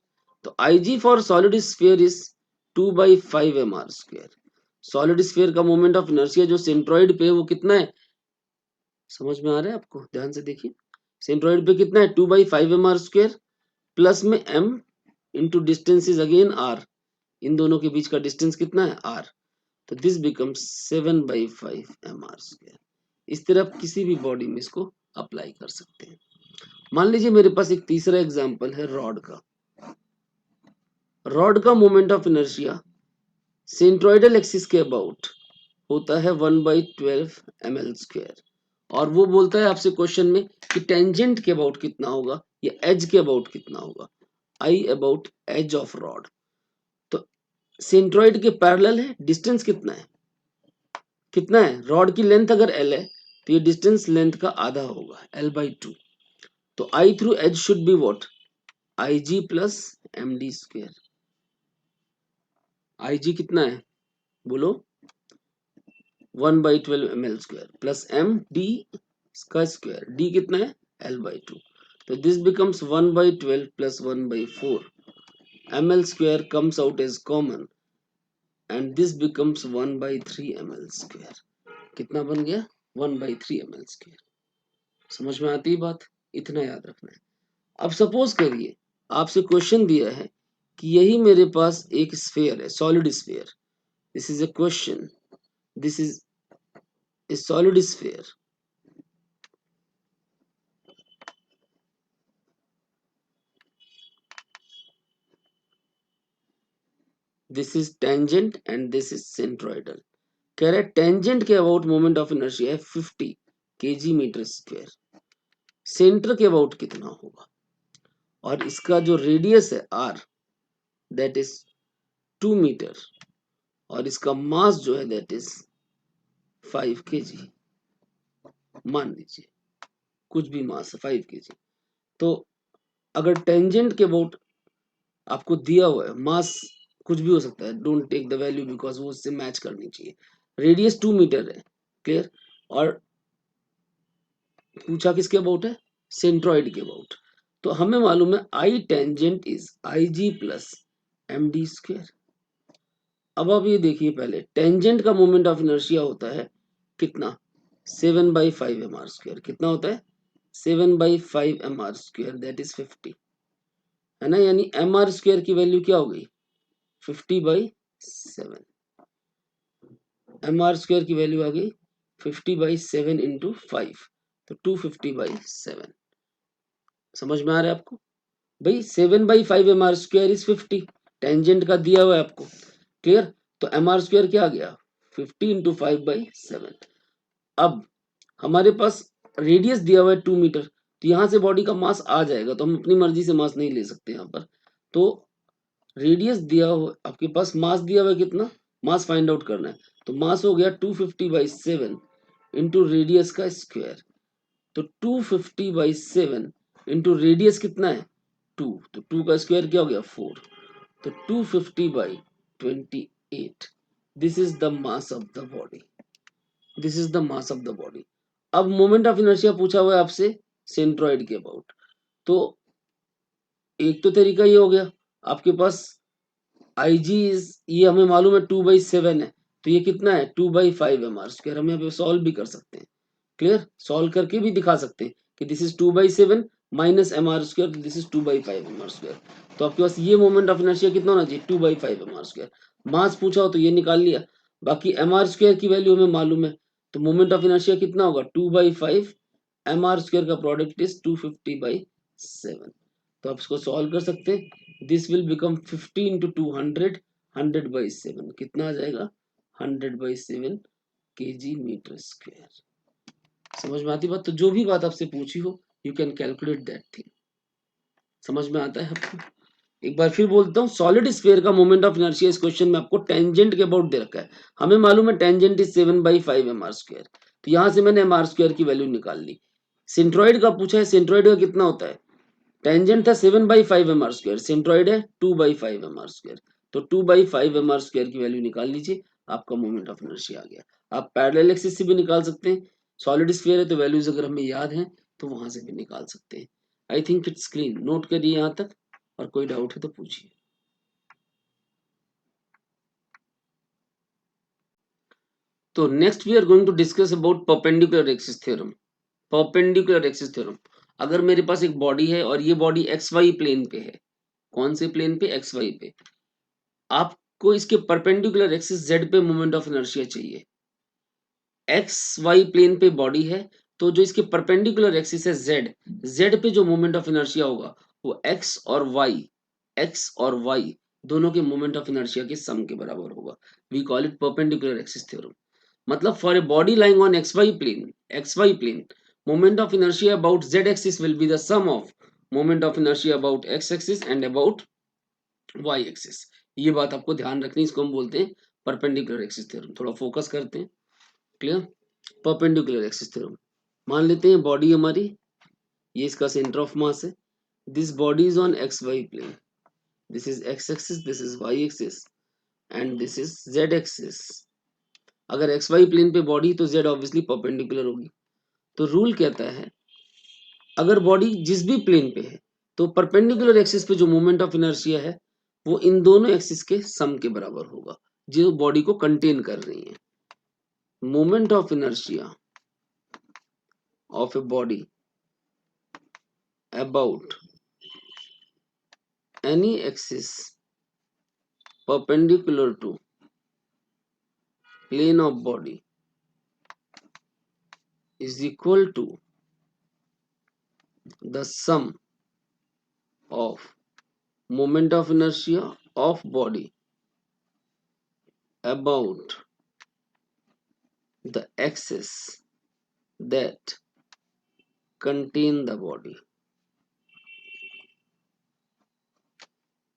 तो I G for solid sphere is 2/5 mr square. Solid sphere का मोमेंट ऑफ इनर्शिया जो centroid पे है वो कितना है? समझ में आ रहा है आपको? ध्यान से देखिए, सेंट्रॉइड पे कितना है? 2/5 mr स्क्वेयर प्लस में m into distance is again r, इन दोनों के बीच का डिस्टेंस कितना है? r। तो दिस बिकम्स 7/5 mr स्क्वायर। इस तरह आप किसी भी बॉडी में इसको अप्लाई कर सकते हैं। मान लीजिए मेरे पास एक तीसरा एग्जांपल है रॉड का। रॉड का moment of inertia centroidal axis के अबाउट होता है 1/12 ml स्क्वायर, और वो बोलता है आपसे क्वेश्चन में कि टेंजेंट के अबाउट कितना होगा या एज के अबाउट कितना होगा। I about edge of rod, तो सेंट्रोइड के पैरेलल है, डिस्टेंस कितना है? कितना है? रॉड की लेंथ अगर l है तो ये डिस्टेंस लेंथ का आधा होगा, l/2। तो I through edge should be what? I G plus M D square. I G कितना है बोलो? 1/12 ml square plus M D का स्क्वायर, डी कितना है? l/2। तो this becomes 1/12 plus 1/4 ml square comes out as common, and this becomes 1/3 ml square. कितना बन गया? 1/3 ml स्क्वायर। समझ में आती है बात? इतना याद रखना है। अब सपोज करिए आपसे क्वेश्चन दिया है कि यही मेरे पास एक स्फीयर है, solid sphere. This is a question, this is a solid sphere. This is tangent and this is centroidal. कह रहे टेंजेंट के अबाउट मोमेंट ऑफ इनर्शिया है 50 kg मीटर स्क्वायर, सेंटर के अबाउट कितना होगा? और इसका जो रेडियस है r, दैट इज 2 मीटर, और इसका मास जो है दैट इज 5 kg। मान लीजिए कुछ भी मास है 5 kg। तो अगर टेंजेंट के अबाउट आपको दिया हुआ है, मास कुछ भी हो सकता है, don't take the value because वो उससे मैच करनी चाहिए। रेडियस 2 मीटर है, क्लियर, और पूछा किसके अबाउट है? सेंट्रॉइड के अबाउट। तो हमें मालूम है I tangent is I G plus M D square. अब आप ये देखिए, पहले टेंजेंट का मोमेंट ऑफ इनर्शिया होता है कितना? 7/5 mr स्क्वायर। कितना होता है? 7/5 mr स्क्वायर दैट इज 50 है ना, यानी mr स्क्वायर की वैल्यू क्या हो गई 50/7। mr स्क्वायर की वैल्यू आ गई 50/7 इंटू 5, तो 250/7। समझ में आ रहा है आपको भाई? 7/5 mr स्क्वायर इज 50, टेंजेंट का दिया हुआ है आपको, क्लियर? तो mr स्क्वायर क्या आ गया 50 इंटू 5/7। अब हमारे पास रेडियस दिया हुआ है 2 मीटर, तो यहाँ से बॉडी का मास आ जाएगा, तो हम अपनी मर्जी से मास नहीं ले सकते यहाँ पर। तो रेडियस दिया हुआ आपके पास, मास दिया हुआ है कितना, मास फाइंड आउट करना है, तो मास हो गया 250/7 इंटू रेडियस का स्क्वायर। तो 250/7 इंटू रेडियस कितना है 2, तो 2 का स्क्वायर क्या हो गया 4, तो 250/28। This is the mass of the body, this is the mass of the body. अब मोमेंट ऑफ इनर्शिया पूछा हुआ है आपसे सेंट्रॉइड के अबाउट, तो एक तो तरीका ये हो गया आपके पास, आई जी इज, ये हमें मालूम है 2/7 है, तो ये कितना है 2/5 mr स्क्वायर, हम यहाँ पे सॉल्व भी कर सकते हैं, क्लियर? सॉल्व करके भी दिखा सकते हैं कि this is 2/7 minus mr square, this is 2/5 mr square. तो आपके पास ये मोमेंट ऑफ इनर्शिया कितना होना चाहिए 2/5 mr स्क्वायर। मास पूछा हो तो ये निकाल लिया, बाकी mr स्क्वायर की वैल्यू हमें मालूम है, तो मोमेंट ऑफ इनर्शिया कितना होगा 2/5 mr स्क्वायर का प्रोडक्ट इज 250/7। तो आप इसको सॉल्व कर सकते हैं, दिस विल बिकम 50 इंटू 200, 100/7 कितना आ जाएगा 100/7 kg मीटर स्क्वायर। समझ में आती बात? तो जो भी बात आपसे पूछी हो you can calculate that thing. समझ में आता है आपको? एक बार फिर बोलता हूँ, सॉलिड स्फीयर का मोमेंट ऑफ इनर्शिया इस क्वेश्चन में आपको टेंजेंट के अबाउट दे रखा है। हमें मालूम है टेंजेंट इज 7/5 mr स्क्वायर, तो यहाँ से मैंने mr स्क्वायर की वैल्यू निकाल ली। सेंट्रॉइड का पूछा है, सेंट्रॉइड का कितना होता है, टेंजेंट था 7/5 mr स्क्वायर, सेंट्रॉइड है 2/5 mr स्क्वायर, तो 2/5 mr स्क्वायर की वैल्यू निकाल लीजिए, आपका मोमेंट ऑफ इनर्शिया आ गया। आप पैरेलल एक्सिस से भी निकाल सकते हैं, सॉलिड स्फीयर है तो वैल्यूज अगर हमें याद हैं तो वहां से भी निकाल सकते हैं। आई थिंक इट्स क्लीन, नोट करिए यहाँ तक, और कोई डाउट है तो पूछिए। तो next we are going to discuss about perpendicular axis theorem. Perpendicular axis theorem, अगर मेरे पास एक बॉडी है और ये बॉडी एक्स वाई प्लेन पे है, कौन से प्लेन पे, एक्स वाई पे, आपको इसके परपेंडिकुलर एक्सिस जेड पे मोमेंट ऑफ इनर्शिया चाहिए। एक्स वाई प्लेन पे बॉडी है, तो जो इसके परपेंडिकुलर एक्सिस है जेड, जेड पे जो मोमेंट ऑफ इनर्शिया होगा वो एक्स और वाई दोनों के मोमेंट ऑफ इनर्शिया के सम के बराबर होगा। We call it perpendicular axis theorem. मतलब for a body lying on xy plane, moment of inertia about z axis will be the sum of moment of inertia about x axis and about y axis। ये बात आपको ध्यान रखनी, इसको हम बोलते हैं परपेंडिकुलर एक्सिस थ्योरम। थोड़ा फोकस करते हैं, क्लियर? परपेंडिकुलर एक्सिस थ्योरम, मान लेते हैं बॉडी हमारी, ये इसका सेंटर ऑफ मास है, this body is on X Y plane, this is X axis, this is Y axis and this is Z axis. अगर एक्स वाई प्लेन पे body तो जेड ऑब्वियसली परपेंडिकुलर होगी। तो rule कहता है अगर body जिस भी प्लेन पे है तो परपेंडिकुलर एक्सिस पे जो मोमेंट ऑफ इनर्शिया है वो इन दोनों एक्सिस के सम के बराबर होगा जो बॉडी को कंटेन कर रही है। Moment of inertia of a body about any axis perpendicular to plane of body is equal to the sum of moment of inertia of body about the axis that contain the body।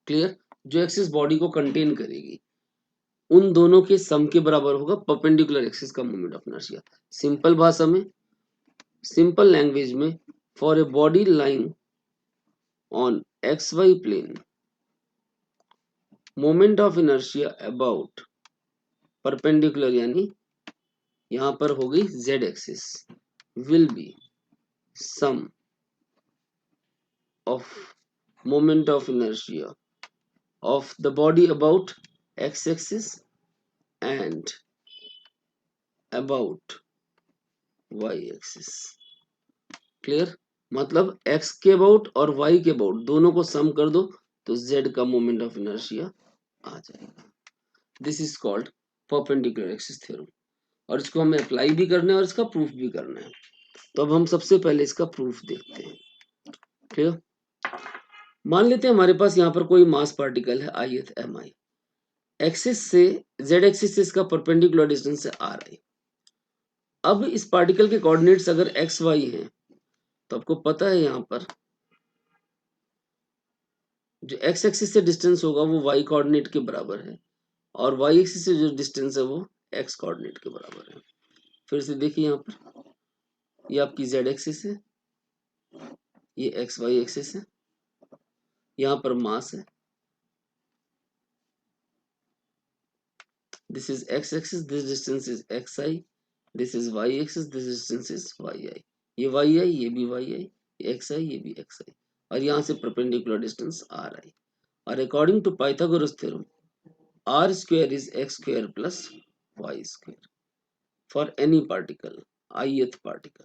Clear? जो axis body को contain करेगी उन दोनों के sum के बराबर होगा perpendicular axis का मोमेंट ऑफ इनर्शिया। सिंपल भाषा में, सिंपल लैंग्वेज में, for a body lying on X Y plane, moment of inertia about perpendicular यानी यहां पर होगी z axis will be sum of moment of inertia of the body about x axis and about y axis। Clear? मतलब x के about और y के about दोनों को सम कर दो तो z का मोमेंट ऑफ इनर्शिया आ जाएगा। This is called perpendicular axis theorem और इसको हमें अप्लाई भी करना है और इसका प्रूफ भी करना है। तो अब हम सबसे पहले इसका प्रूफ देखते हैं। क्लियर? मान लेते हैं हमारे पास यहाँ पर कोई मास पार्टिकल है आई एथ एम आई, एक्सिस से जेड एक्सिस से इसका परपेंडिकुलर डिस्टेंस है आर आई। अब इस पार्टिकल के कोऑर्डिनेट्स अगर एक्स वाई हैं तो आपको पता है यहाँ पर जो एक्स एक्सिस से डिस्टेंस होगा वो वाई कोऑर्डिनेट के बराबर है और वाई एक्सिस से जो डिस्टेंस है वो एक्स कोऑर्डिनेट के बराबर है। फिर से देखिए यहाँ पर ये आपकी जेड एक्सिस है, ये एक्स वाई एक्सिस है, यहाँ पर मास है, this is X axis, this distance is X I, this is Y axis, this distance is Y I. ये वाई आई, ये भी वाई आई, ये एक्स आई, ये भी एक्स आई और यहाँ से परपेंडिकुलर डिस्टेंस आर आई। और according to Pythagoras theorem R square is X square plus Y square for any particle, ith particle.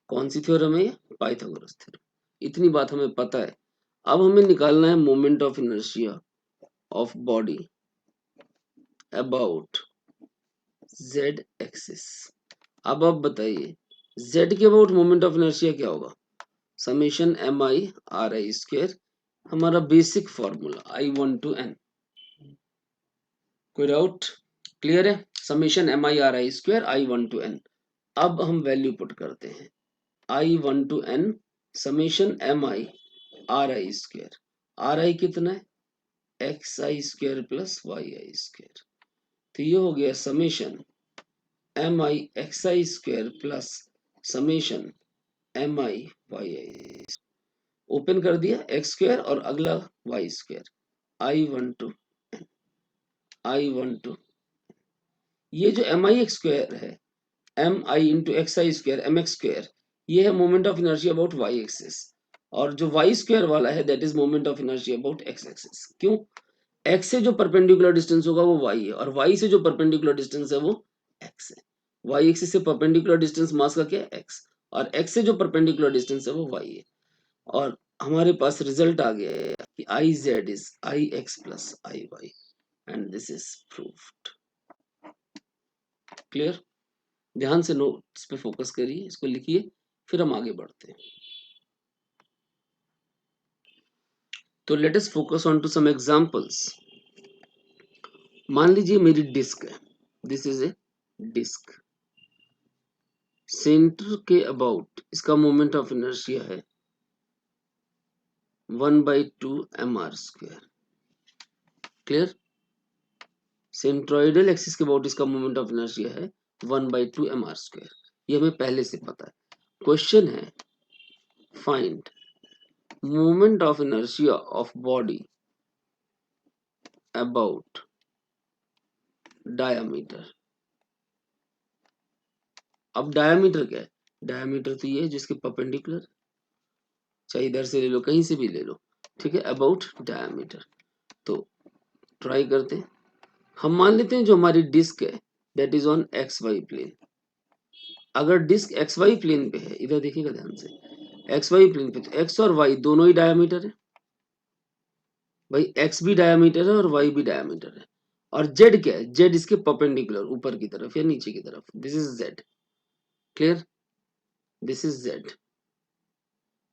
कौन सी थ्योरम है ये? Pythagoras theorem. इतनी बात हमें पता है। अब हमें निकालना है moment of inertia of body about z axis. अब आप बताइए z के अबाउट मोमेंट ऑफ इनर्शिया क्या होगा? Summation M I R I square, हमारा basic formula I1 to n। कोई डाउट? क्लियर है? Summation M I R I square I1 to n। अब हम वैल्यू पुट करते हैं I1 to n summation M I R I square. R I कितना है? X I square plus Y I square. तो ये हो गया summation M I X I square plus summation M I Y I. Open कर दिया X square और अगला Y square. I1 to n, I1 to ये जो एम आई एक्स स्क्वायर है M I into X I square M X square, ये है moment of inertia about Y axis और जो वाई स्क्वायर वाला है that is moment of inertia about X axis. क्यों? एक्स से जो परपेंडिकुलर डिस्टेंस होगा वो वाई है और वाई से जो परपेंडिकुलर डिस्टेंस है वो एक्स है। वाई एक्सिस से परपेंडिकुलर डिस्टेंस मास का क्या है? एक्स। और एक्स से जो परपेंडिकुलर डिस्टेंस है वो वाई है। और हमारे पास रिजल्ट आ गया है कि I Z is I X plus I Y and this is proved. Clear? ध्यान से नोट्स पे फोकस करिए, इसको लिखिए, फिर हम आगे बढ़ते हैं। तो let us focus on to some examples. मान लीजिए मेरी डिस्क है, this is a disc, centre के अबाउट इसका मोमेंट ऑफ इनर्शिया है 1/2 mr²। क्लियर? सेंट्रोइडल एक्सिस के अबाउट इसका मोमेंट ऑफ इनर्शिया है 1/2 mr²। ये हमें पहले से पता है। क्वेश्चन है find moment of inertia of body about diameter. अब डायामीटर क्या है? डायामीटर तो ये है जिसके परपेंडिकुलर, चाहे इधर से ले लो कहीं से भी ले लो, ठीक है। अबाउट डायामीटर, तो ट्राई करते हैं। हम मान लेते हैं जो हमारी डिस्क है that is on X Y plane. अगर डिस्क एक्स वाई प्लेन पे है, इधर देखिएगा ध्यान से, एक्स वाई प्लेन पे, तो एक्स और वाई दोनों ही डायामीटर है भाई, एक्स भी डायामीटर है और वाई भी डायामीटर है। और जेड क्या है? जेड इसके परपेंडिकुलर ऊपर की तरफ या नीचे की तरफ, this is Z. Clear? This is Z.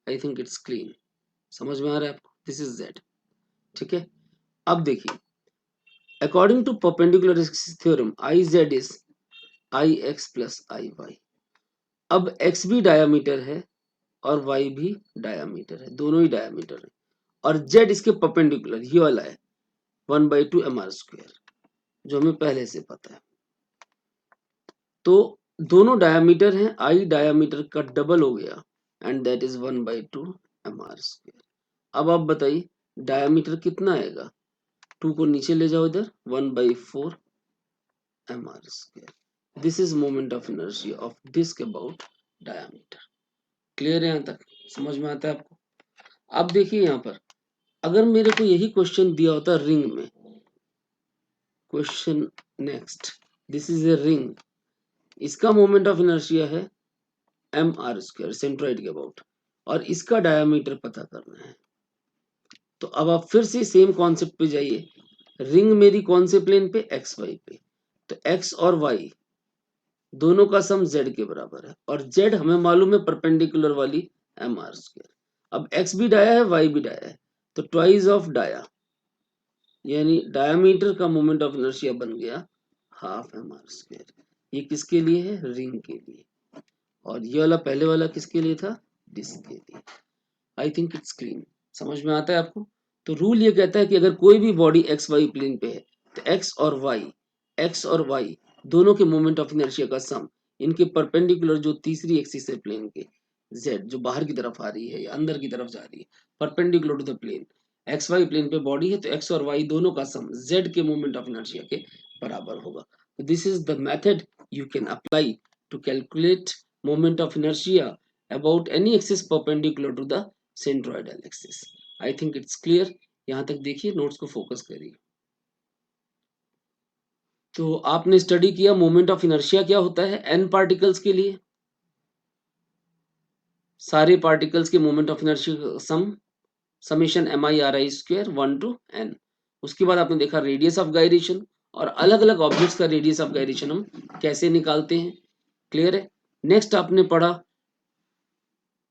I think it's clean, समझ में आ रहा है आपको? दिस इज जेड, ठीक है। अब देखिए according to perpendicular theorem I Z is I X plus I Y. अब एक्स भी डायामीटर है और वाई भी डायामीटर है, दोनों ही डायामीटर है और जेड इसके परपेंडिकुलर ये वाला है 1/2 mr², जो हमें पहले से पता है। तो दोनों डायामीटर हैं, आई डायामीटर का डबल हो गया एंड दैट इज 1/2 mr²। अब आप बताइए डायामीटर कितना आएगा? 2 को नीचे ले जाओ इधर, 1/4 mr²। This is moment of inertia of disc about diameter. Clear है? यहाँ तक समझ में आता है आपको? अब देखिए यहाँ पर अगर मेरे को यही क्वेश्चन दिया होता रिंग में, question next, this is a ring, इसका मोमेंट ऑफ इनर्शिया है mr² सेंट्रोइड के अबाउट और इसका डायामीटर पता करना है। तो अब आप फिर से सेम कॉन्सेप्ट पे जाइए। रिंग मेरी कौन से प्लेन पे, एक्स वाई पे, तो एक्स और वाई दोनों का सम z के बराबर है और z हमें मालूम है परपेंडिकुलर वाली एम आर स्क्वायर। अब x भी डाया है, y भी डाया है, तो ट्वाइस ऑफ डाया, यानी डायामीटर का मोमेंट ऑफ इनर्शिया बन गया हाफ एम आर स्क्वायर। ये किसके लिए है, रिंग के लिए, और ये वाला पहले वाला किसके लिए था, डिस्क के लिए। आई थिंक इट्स क्लीन, समझ में आता है आपको। तो रूल ये कहता है कि अगर कोई भी बॉडी एक्स वाई प्लेन पे है तो एक्स और वाई दोनों के मोमेंट ऑफ इनर्शिया का सम इनके परपेंडिकुलर जो तीसरी एक्सिस है प्लेन के, जेड जो बाहर की तरफ आ रही है या अंदर की तरफ जा रही है, perpendicular to the plane, X Y plane पे बॉडी है तो एक्स और वाई दोनों का सम जेड के मोमेंट ऑफ इनर्शिया के बराबर होगा। This is the method you can apply to calculate moment of inertia about any axis perpendicular to the centroidal axis. I think it's clear। यहाँ तक देखिए, नोट्स को फोकस करिए। तो आपने स्टडी किया मोमेंट ऑफ इनर्शिया क्या होता है n पार्टिकल्स के लिए, सारे पार्टिकल्स के moment of inertia sum summation mi/ri square 1 to n। उसके बाद आपने देखा रेडियस ऑफ गायरेशन और अलग अलग ऑब्जेक्ट्स का रेडियस ऑफ गायरेशन हम कैसे निकालते हैं। क्लियर है। नेक्स्ट आपने पढ़ा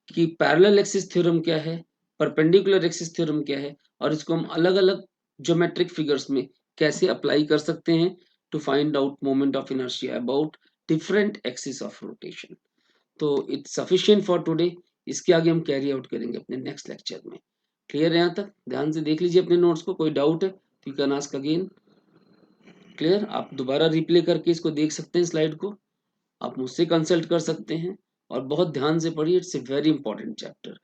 कि पैरेलल एक्सिस थ्योरम क्या है, परपेंडिकुलर एक्सिस थ्योरम क्या है, और इसको हम अलग अलग ज्योमेट्रिक फिगर्स में कैसे अप्लाई कर सकते हैं to find out moment of inertia about different axis of rotation. तो इट्स सफिशिएंट फॉर टुडे। इसके आगे हम कैरी आउट करेंगे अपने नेक्स्ट लेक्चर में। क्लियर है यहाँ तक, ध्यान से देख लीजिए अपने नोट्स को, कोई डाउट है you can ask again. Clear, आप दोबारा रिप्ले करके इसको देख सकते हैं, स्लाइड को आप मुझसे कंसल्ट कर सकते हैं और बहुत ध्यान से पढ़िए, it's a very important chapter.